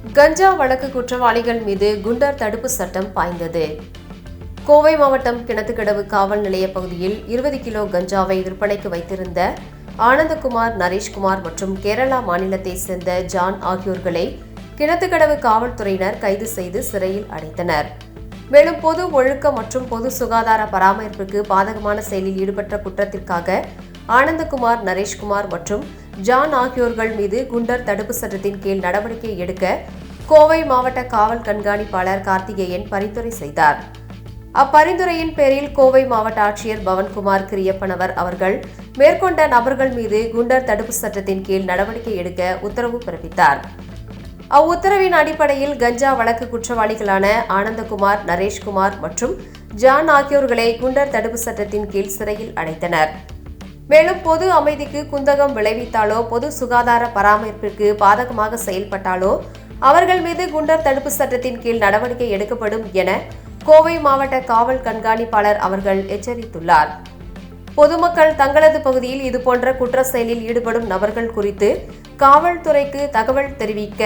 கஞ்சா வழக்கு குற்றவாளிகள் மீது குண்டர் தடுப்பு சட்டம் பாய்ந்தது. கோவை மாவட்டம் கிணத்துக்கடவு காவல் நிலைய பகுதியில் 20 கிலோ கஞ்சாவை விற்பனைக்கு வைத்திருந்த ஆனந்தகுமார், நரேஷ்குமார் மற்றும் கேரளா மாநிலத்தை சேர்ந்த ஜான் ஆகியோர்களை கிணத்துக்கடவு காவல்துறையினர் கைது செய்து சிறையில் அடைத்தனர். மேலும் பொது ஒழுக்கம் மற்றும் பொது சுகாதார பராமரிப்புக்கு பாதகமான செயலில் ஈடுபட்ட குற்றத்திற்காக ஆனந்தகுமார், நரேஷ்குமார் மற்றும் ஜான் ஆகியோர்கள் மீது குண்டர் தடுப்பு சட்டத்தின் கீழ் நடவடிக்கை எடுக்க கோவை மாவட்ட காவல் கண்காணிப்பாளர் கார்த்திகேயன் பரிந்துரை செய்தார். அப்பரிந்துரையின் பேரில் கோவை மாவட்ட ஆட்சியர் பவன்குமார் கிரியப்பனவர் அவர்கள் மேற்கொண்ட நபர்கள் மீது குண்டர் தடுப்பு சட்டத்தின் கீழ் நடவடிக்கை எடுக்க உத்தரவு பிறப்பித்தார். அவ்வுத்தரவின் அடிப்படையில் கஞ்சா வழக்கு குற்றவாளிகளான ஆனந்தகுமார், நரேஷ்குமார் மற்றும் ஜான் ஆகியோர்களை குண்டர் தடுப்பு சட்டத்தின் கீழ் சிறையில் அடைத்தனர். மேலும் பொது அமைதிக்கு குந்தகம் விளைவித்தாலோ பொது சுகாதார பராமரிப்பிற்கு பாதகமாக செயல்பட்டாலோ அவர்கள் மீது குண்டர் தடுப்பு சட்டத்தின் கீழ் நடவடிக்கை எடுக்கப்படும் என கோவை மாவட்ட காவல் கண்காணிப்பாளர் அவர்கள் எச்சரித்துள்ளார். பொதுமக்கள் தங்களது பகுதியில் இதுபோன்ற குற்ற செயலில் ஈடுபடும் நபர்கள் குறித்து காவல்துறைக்கு தகவல் தெரிவிக்க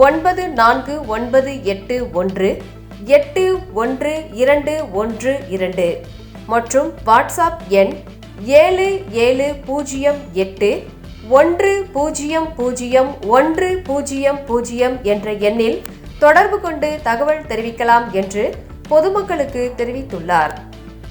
9481811212 மற்றும் வாட்ஸ்அப் எண் 7708100100 என்ற எண்ணில் தொடர்பு கொண்டு தகவல் தெரிவிக்கலாம் என்று பொதுமக்களுக்கு தெரிவித்துள்ளார்.